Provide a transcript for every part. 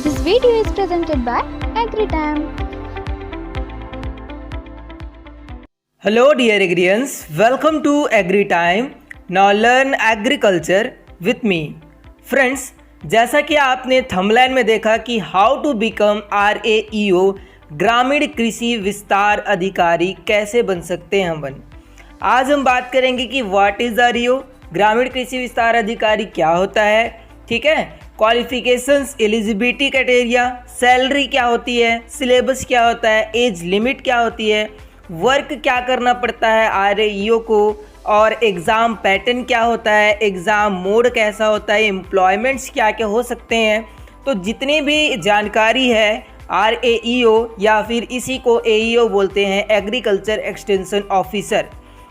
This video is presented by AgriTime. Hello dear Agrians, welcome to AgriTime. Now learn agriculture with me. Friends, जैसा कि आपने thumbnail में देखा कि how to become RAEO ग्रामीण कृषि विस्तार अधिकारी कैसे बन सकते हैं हम। आज हम बात करेंगे कि व्हाट इज़ RAEO, ग्रामीण कृषि विस्तार अधिकारी क्या होता है, ठीक है। क्वालिफिकेशंस, एलिजिबिलिटी क्राइटेरिया, सैलरी क्या होती है, सिलेबस क्या होता है, एज लिमिट क्या होती है, वर्क क्या करना पड़ता है RAEO को, और एग्ज़ाम पैटर्न क्या होता है, एग्ज़ाम मोड कैसा होता है, एम्प्लॉयमेंट्स क्या क्या हो सकते हैं। तो जितनी भी जानकारी है RAEO या फिर इसी को AEO बोलते हैं, एग्रीकल्चर एक्सटेंशन ऑफिसर,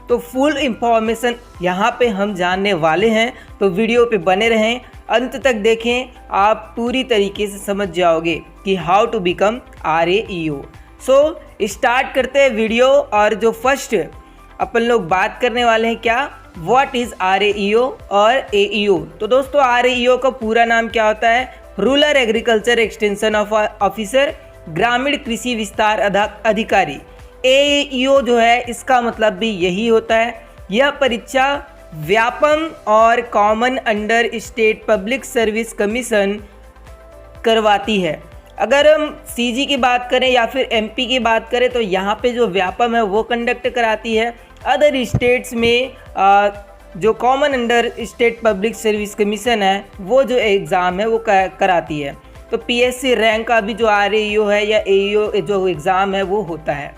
तो फुल इंफॉर्मेशन यहाँ पे हम जानने वाले हैं। तो वीडियो पे बने रहें, अंत तक देखें, आप पूरी तरीके से समझ जाओगे कि how to become RAEO। So start करते हैं वीडियो। और जो फर्स्ट अपन लोग बात करने वाले हैं क्या, व्हाट इज़ RAEO और AEO। तो दोस्तों RAEO का पूरा नाम क्या होता है, रूरल एग्रीकल्चर एक्सटेंशन ऑफिसर, ग्रामीण कृषि विस्तार अधिकारी। AEO जो है इसका मतलब भी यही होता है। यह परीक्षा व्यापम और common under state public service commission करवाती है। अगर हम CG की बात करें या फिर MP की बात करें तो यहाँ पे जो व्यापम है वो कंडक्ट कराती है। अदर स्टेट्स में जो common under state public service commission है वो जो एग्ज़ाम है वो कराती है। तो PSC रैंक का भी जो RAEO है या AEO जो एग्ज़ाम है वो होता है।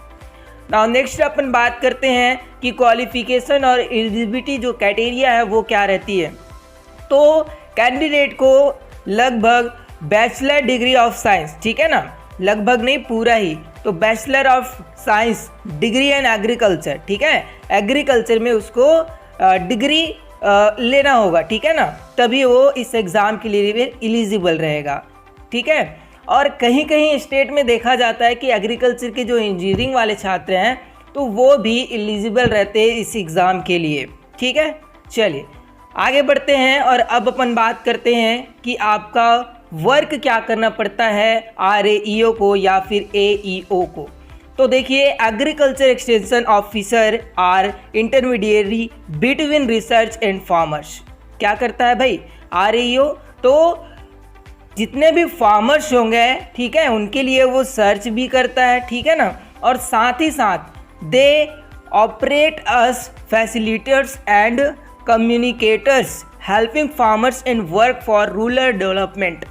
नाउ नेक्स्ट अपन बात करते हैं कि क्वालिफिकेशन और एलिजिबिलिटी जो क्राइटेरिया है वो क्या रहती है। तो कैंडिडेट को लगभग बैचलर डिग्री ऑफ साइंस, ठीक है ना, लगभग नहीं पूरा ही, तो bachelor of science degree in agriculture, ठीक है, एग्रीकल्चर में उसको डिग्री लेना होगा, ठीक है ना, तभी वो इस एग्ज़ाम के लिए एलिजिबल रहेगा, ठीक है। और कहीं कहीं स्टेट में देखा जाता है कि एग्रीकल्चर के जो इंजीनियरिंग वाले छात्र हैं तो वो भी एलिजिबल रहते हैं इस एग्ज़ाम के लिए, ठीक है। चलिए आगे बढ़ते हैं और अब अपन बात करते हैं कि आपका वर्क क्या करना पड़ता है RAEO को या फिर AEO को। तो देखिए, agriculture extension officer are intermediary between research and farmers. क्या करता है भाई RAEO, तो जितने भी फार्मर्स होंगे, ठीक है, उनके लिए वो सर्च भी करता है, ठीक है ना, और साथ ही साथ they operate us facilitators and communicators helping farmers in work for rural development.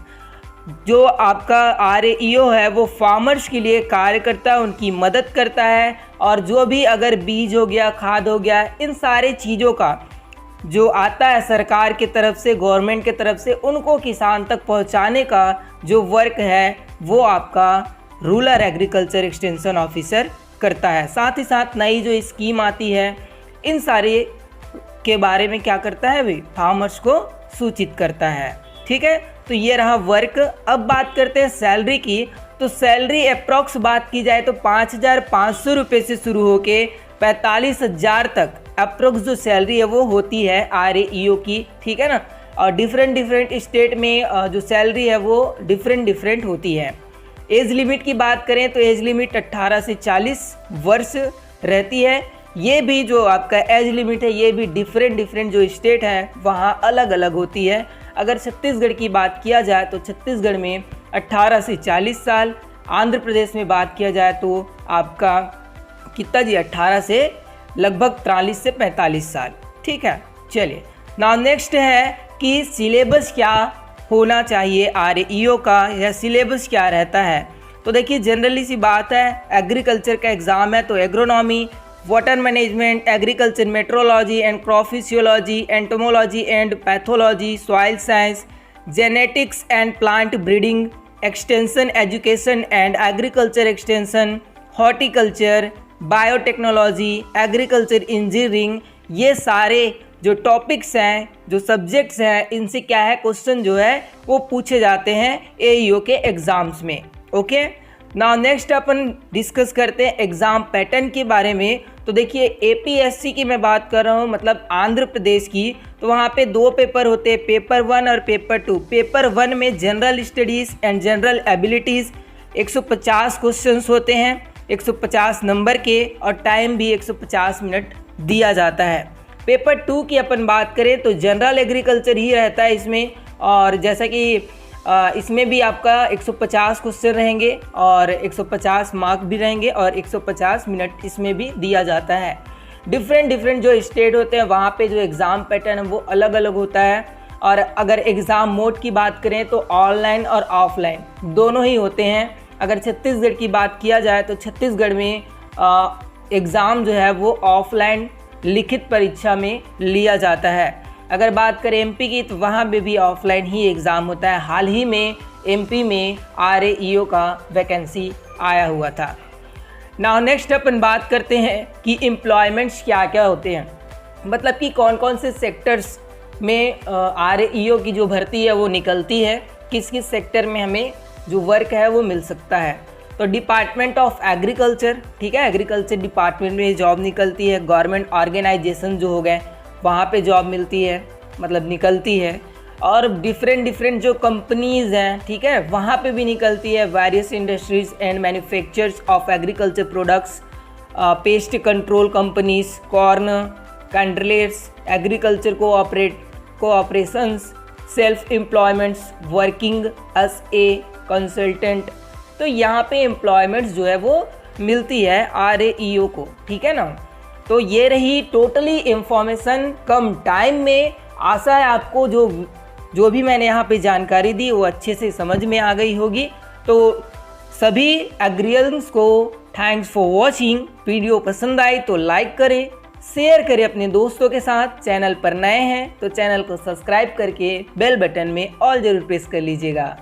जो आपका RAEO है वो फार्मर्स के लिए कार्य करता है, उनकी मदद करता है, और जो भी अगर बीज हो गया, खाद हो गया, इन सारे चीज़ों का जो आता है सरकार की तरफ से, गवर्नमेंट की तरफ से, उनको किसान तक पहुंचाने का जो वर्क है वो आपका रूरल एग्रीकल्चर एक्सटेंशन ऑफिसर करता है। साथ ही साथ नई जो स्कीम आती है इन सारे के बारे में क्या करता है भाई, फार्मर्स को सूचित करता है, ठीक है। तो ये रहा वर्क। अब बात करते हैं सैलरी की। तो सैलरी अप्रॉक्स बात की जाए तो 5,500 रुपये से शुरू होके 45,000 तक अप्रोक्स जो सैलरी है वो होती है RAEO की, ठीक है ना। और डिफरेंट स्टेट में जो सैलरी है वो डिफरेंट होती है। एज लिमिट की बात करें तो एज लिमिट 18 से 40 वर्ष रहती है। ये भी जो आपका एज लिमिट है ये भी डिफरेंट जो स्टेट है वहाँ अलग अलग होती है। अगर छत्तीसगढ़ की बात किया जाए तो छत्तीसगढ़ में 18 से 40 साल, आंध्र प्रदेश में बात किया जाए तो आपका कितना जी, 18 से लगभग 43 से 45 साल, ठीक है। चलिए नाउ नेक्स्ट है कि सिलेबस क्या होना चाहिए RAEO का, या सिलेबस क्या रहता है। तो देखिए जनरली सी बात है, एग्रीकल्चर का एग्ज़ाम है तो agronomy, water management, agriculture metrology and crop physiology, entomology and pathology, soil science, genetics and plant breeding, extension education and agriculture extension, horticulture, biotechnology, agriculture engineering, ये सारे जो टॉपिक्स हैं, जो सब्जेक्ट्स हैं, इनसे क्या है क्वेश्चन जो है वो पूछे जाते हैं AEO के एग्ज़ाम्स में, ओके। नाउ नेक्स्ट अपन डिस्कस करते हैं एग्ज़ाम पैटर्न के बारे में। तो देखिए APSC की मैं बात कर रहा हूँ, मतलब आंध्र प्रदेश की, तो वहाँ पे 2 पेपर होते हैं, पेपर 1 और पेपर 2। पेपर 1 में general studies and general abilities 150 questions होते हैं, 150 नंबर के, और टाइम भी 150 मिनट दिया जाता है। पेपर 2 की अपन बात करें तो जनरल एग्रीकल्चर ही रहता है इसमें, और जैसा कि इसमें भी आपका 150 क्वेश्चन रहेंगे और 150 मार्क भी रहेंगे और 150 मिनट इसमें भी दिया जाता है। डिफरेंट जो स्टेट होते हैं वहाँ पे जो एग्ज़ाम पैटर्न है वो अलग अलग होता है। और अगर एग्ज़ाम मोड की बात करें तो ऑनलाइन और ऑफलाइन दोनों ही होते हैं। अगर छत्तीसगढ़ की बात किया जाए तो छत्तीसगढ़ में एग्ज़ाम जो है वो ऑफलाइन लिखित परीक्षा में लिया जाता है। अगर बात करें MP की तो वहाँ पे भी ऑफलाइन ही एग्ज़ाम होता है। हाल ही में MP में RAEO का वैकेंसी आया हुआ था। नाउ नेक्स्ट अपन बात करते हैं कि एम्प्लॉयमेंट्स क्या क्या होते हैं, मतलब कि कौन कौन से सेक्टर्स में RAEO की जो भर्ती है वो निकलती है, किस किस सेक्टर में हमें जो वर्क है वो मिल सकता है। तो डिपार्टमेंट ऑफ एग्रीकल्चर, ठीक है, एग्रीकल्चर डिपार्टमेंट में जॉब निकलती है। गवर्नमेंट ऑर्गेनाइजेशन जो हो गए वहाँ पे जॉब मिलती है, मतलब निकलती है। और डिफरेंट जो कंपनीज़ हैं, ठीक है, वहाँ पे भी निकलती है। Various industries and manufacturers of agriculture products, pest control companies, corn controllers, agriculture cooperations, self employments, working as a consultant. तो यहाँ पे एम्प्लॉयमेंट्स जो है वो मिलती है RAEO को, ठीक है ना। तो ये रही टोटली इंफॉर्मेशन कम टाइम में। आशा है आपको जो भी मैंने यहाँ पे जानकारी दी वो अच्छे से समझ में आ गई होगी। तो सभी एग्रियंस को थैंक्स फॉर वॉचिंग। वीडियो पसंद आई तो लाइक करें, शेयर करें अपने दोस्तों के साथ। चैनल पर नए हैं तो चैनल को सब्सक्राइब करके बेल बटन में ऑल जरूर प्रेस कर लीजिएगा।